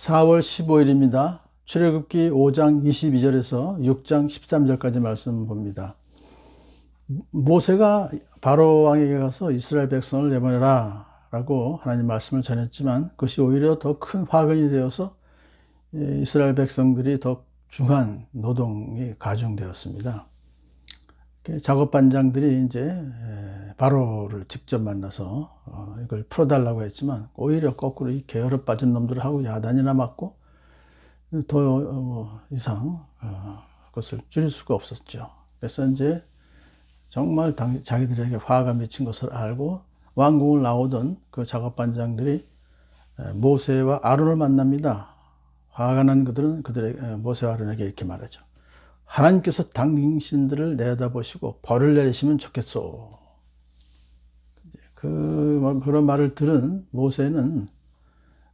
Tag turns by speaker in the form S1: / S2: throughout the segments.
S1: 4월 15일입니다. 출애굽기 5장 22절에서 6장 13절까지 말씀 봅니다. 모세가 바로 왕에게 가서 이스라엘 백성을 내보내라 라고 하나님 말씀을 전했지만 그것이 오히려 더 큰 화근이 되어서 이스라엘 백성들이 더 중한 노동이 가중되었습니다. 작업반장들이 이제 바로를 직접 만나서 이걸 풀어달라고 했지만 오히려 거꾸로 이 게으르 빠진 놈들하고 야단이나 맞고 더 이상 그것을 줄일 수가 없었죠. 그래서 이제 정말 자기들에게 화가 미친 것을 알고 왕궁을 나오던 그 작업반장들이 모세와 아론을 만납니다. 화가 난 그들은 모세와 아론에게 이렇게 말하죠. 하나님께서 당신들을 내다보시고 벌을 내리시면 좋겠소. 그런 말을 들은 모세는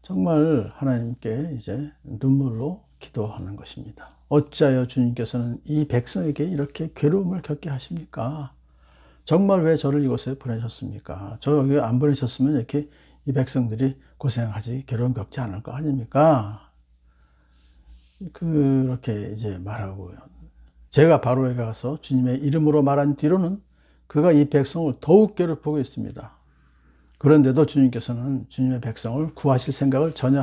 S1: 정말 하나님께 이제 눈물로 기도하는 것입니다. 어찌하여 주님께서는 이 백성에게 이렇게 괴로움을 겪게 하십니까? 정말 왜 저를 이곳에 보내셨습니까? 저 여기 안 보내셨으면 이렇게 이 백성들이 고생하지, 괴로움 겪지 않을 거 아닙니까? 그렇게 이제 말하고요. 제가 바로에 가서 주님의 이름으로 말한 뒤로는 그가 이 백성을 더욱 괴롭히고 있습니다. 그런데도 주님께서는 주님의 백성을 구하실 생각을 전혀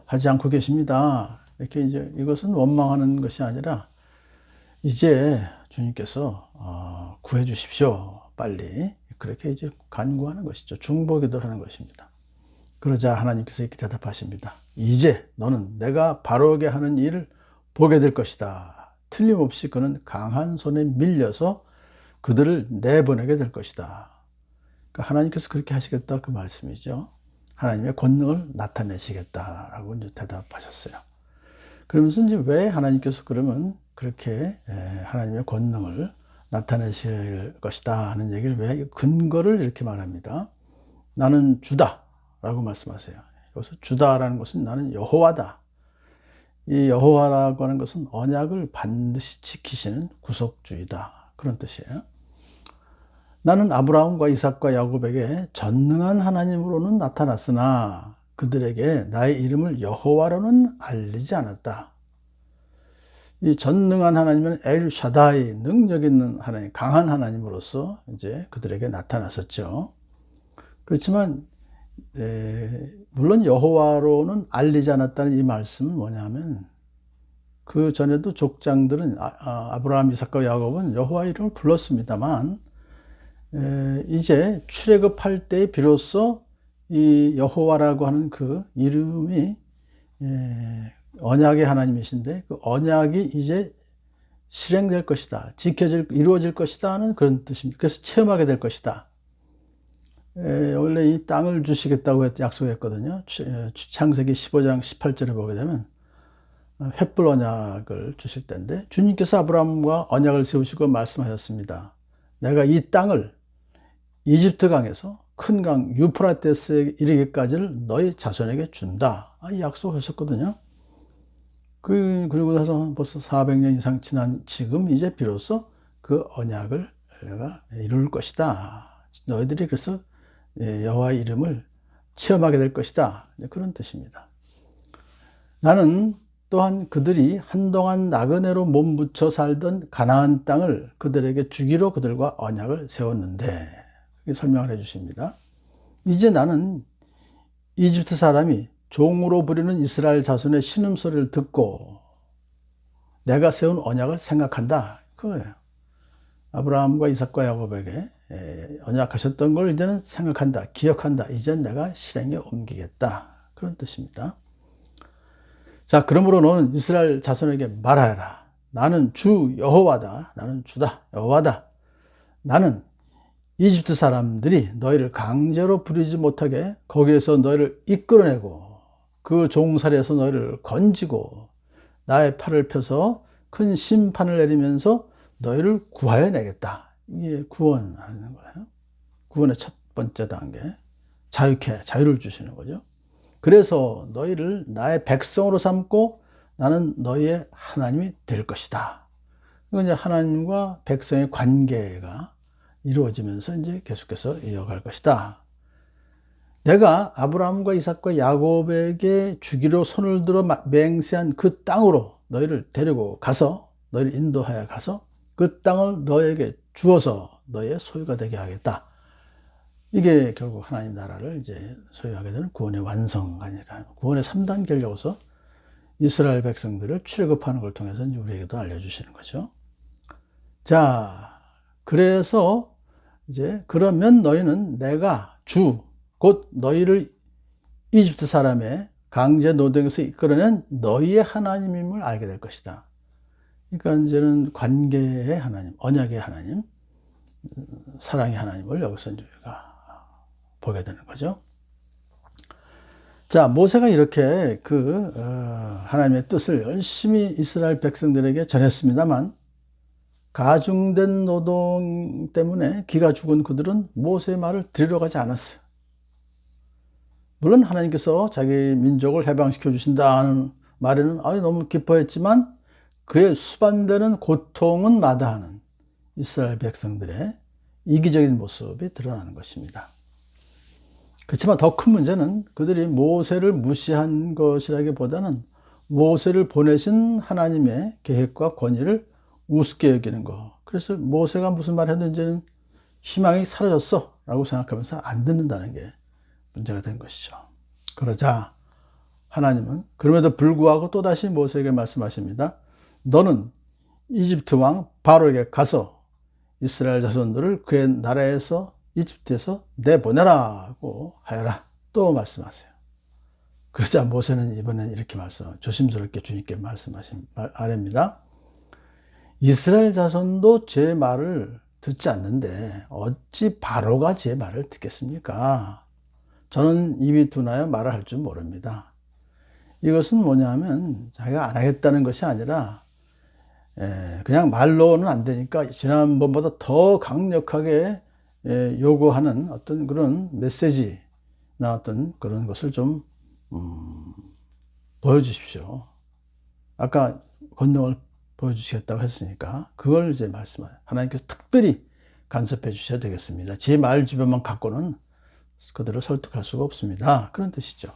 S1: 하지 않고 계십니다. 이렇게 이제 이것은 원망하는 것이 아니라 이제 주님께서 구해 주십시오. 빨리. 그렇게 이제 간구하는 것이죠. 중보기도를 하는 것입니다. 그러자 하나님께서 이렇게 대답하십니다. 이제 너는 내가 바로에게 하는 일을 보게 될 것이다. 틀림없이 그는 강한 손에 밀려서 그들을 내보내게 될 것이다. 그러니까 하나님께서 그렇게 하시겠다 그 말씀이죠. 하나님의 권능을 나타내시겠다라고 이제 대답하셨어요. 그러면서 이제 왜 하나님께서 그러면 그렇게 하나님의 권능을 나타내실 것이다 하는 얘기를 왜 근거를 이렇게 말합니다. 나는 주다라고 말씀하세요. 여기서 주다라는 것은 나는 여호와다. 이 여호와라고 하는 것은 언약을 반드시 지키시는 구속주의다. 그런 뜻이에요. 나는 아브라함과 이삭과 야곱에게 전능한 하나님으로는 나타났으나 그들에게 나의 이름을 여호와로는 알리지 않았다. 이 전능한 하나님은 엘 샤다이, 능력 있는 하나님, 강한 하나님으로서 이제 그들에게 나타났었죠. 그렇지만 물론 여호와로는 알리지 않았다는 이 말씀은 뭐냐면 그 전에도 족장들은 아브라함, 이삭과 야곱은 여호와 이름을 불렀습니다만 이제 출애굽할 때 비로소 이 여호와라고 하는 그 이름이 언약의 하나님이신데 그 언약이 이제 실행될 것이다, 이루어질 것이다 하는 그런 뜻입니다. 그래서 체험하게 될 것이다. 원래 이 땅을 주시겠다고 약속했거든요. 창세기 15장 18절에 보게 되면 횃불 언약을 주실 때인데 주님께서 아브라함과 언약을 세우시고 말씀하셨습니다. 내가 이 땅을 이집트 강에서 큰 강 유프라테스에 이르기까지를 너희 자손에게 준다. 이 약속하셨거든요. 그리고 나서 벌써 400년 이상 지난 지금 이제 비로소 그 언약을 내가 이룰 것이다. 너희들이 그래서 여호와의 이름을 체험하게 될 것이다. 그런 뜻입니다. 나는 또한 그들이 한동안 나그네로 몸붙여 살던 가나안 땅을 그들에게 주기로 그들과 언약을 세웠는데 설명을 해 주십니다. 이제 나는 이집트 사람이 종으로 부리는 이스라엘 자손의 신음소리를 듣고 내가 세운 언약을 생각한다. 그거예요. 아브라함과 이삭과 야곱에게 언약하셨던 걸 이제는 생각한다, 기억한다. 이젠 내가 실행에 옮기겠다. 그런 뜻입니다. 자, 그러므로 너는 이스라엘 자손에게 말하여라. 나는 주 여호와다. 나는 주다. 여호와다. 나는 이집트 사람들이 너희를 강제로 부리지 못하게 거기에서 너희를 이끌어내고 그 종살이에서 너희를 건지고 나의 팔을 펴서 큰 심판을 내리면서 너희를 구하여 내겠다. 이게 구원하는 거예요. 구원의 첫 번째 단계. 자유를 주시는 거죠. 그래서 너희를 나의 백성으로 삼고 나는 너희의 하나님이 될 것이다. 이건 이제 하나님과 백성의 관계가 이루어지면서 이제 계속해서 이어갈 것이다. 내가 아브라함과 이삭과 야곱에게 주기로 손을 들어 맹세한 그 땅으로 너희를 데리고 가서 너희를 인도하여 가서 그 땅을 너에게 주어서 너의 소유가 되게 하겠다. 이게 결국 하나님 나라를 이제 소유하게 되는 구원의 완성 아니라 구원의 3단계를 여기서 이스라엘 백성들을 출애굽하는 걸 통해서 이제 우리에게도 알려주시는 거죠. 자, 그래서 이제 그러면 너희는 내가 주, 곧 너희를 이집트 사람의 강제 노동에서 이끌어낸 너희의 하나님임을 알게 될 것이다. 그러니까 이제는 관계의 하나님, 언약의 하나님, 사랑의 하나님을 여기서 이제 우리가 보게 되는 거죠. 자, 모세가 이렇게 하나님의 뜻을 열심히 이스라엘 백성들에게 전했습니다만 가중된 노동 때문에 기가 죽은 그들은 모세의 말을 들으러 가지 않았어요. 물론 하나님께서 자기 민족을 해방시켜 주신다는 말에는 너무 기뻐했지만 그의 수반되는 고통은 마다하는 이스라엘 백성들의 이기적인 모습이 드러나는 것입니다. 그렇지만 더 큰 문제는 그들이 모세를 무시한 것이라기보다는 모세를 보내신 하나님의 계획과 권위를 우습게 여기는 거. 그래서 모세가 무슨 말을 했는지는 희망이 사라졌어 라고 생각하면서 안 듣는다는 게 문제가 된 것이죠. 그러자 하나님은 그럼에도 불구하고 또다시 모세에게 말씀하십니다. 너는 이집트 왕 바로에게 가서 이스라엘 자손들을 그의 나라에서 이집트에서 내보내라고 하여라. 또 말씀하세요. 그러자 모세는 이번엔 이렇게 조심스럽게 주님께 말씀하신 아래입니다. 이스라엘 자손도 제 말을 듣지 않는데 어찌 바로가 제 말을 듣겠습니까? 저는 입이 둔하여 말을 할 줄 모릅니다. 이것은 뭐냐면 자기가 안 하겠다는 것이 아니라 그냥 말로는 안 되니까 지난번보다 더 강력하게 요구하는 어떤 그런 메시지나 어떤 그런 것을 좀 보여주십시오. 아까 권능을 보여주시겠다고 했으니까 그걸 이제 하나님께서 특별히 간섭해 주셔야 되겠습니다. 제 말 주변만 갖고는 그들을 설득할 수가 없습니다. 그런 뜻이죠.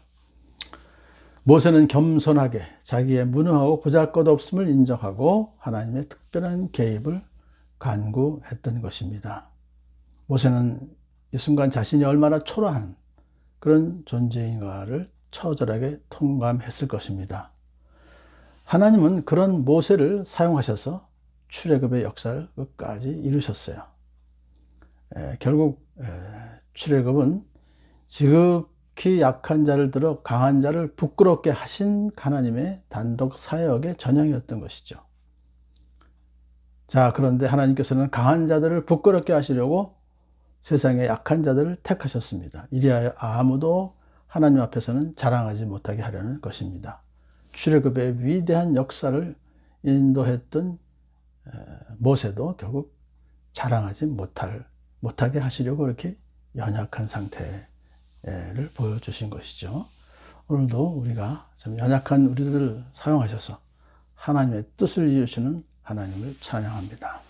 S1: 모세는 겸손하게 자기의 무능하고 보잘것없음을 인정하고 하나님의 특별한 개입을 간구했던 것입니다. 모세는 이 순간 자신이 얼마나 초라한 그런 존재인가를 처절하게 통감했을 것입니다. 하나님은 그런 모세를 사용하셔서 출애굽의 역사를 끝까지 이루셨어요. 결국 출애굽은 지극히 약한 자를 들어 강한 자를 부끄럽게 하신 하나님의 단독 사역의 전형이었던 것이죠. 자, 그런데 하나님께서는 강한 자들을 부끄럽게 하시려고 세상의 약한 자들을 택하셨습니다. 이리하여 아무도 하나님 앞에서는 자랑하지 못하게 하려는 것입니다. 출애굽의 위대한 역사를 인도했던 모세도 결국 자랑하지 못하게 하시려고 이렇게 연약한 상태를 보여주신 것이죠. 오늘도 우리가 좀 연약한 우리들을 사용하셔서 하나님의 뜻을 이루시는 하나님을 찬양합니다.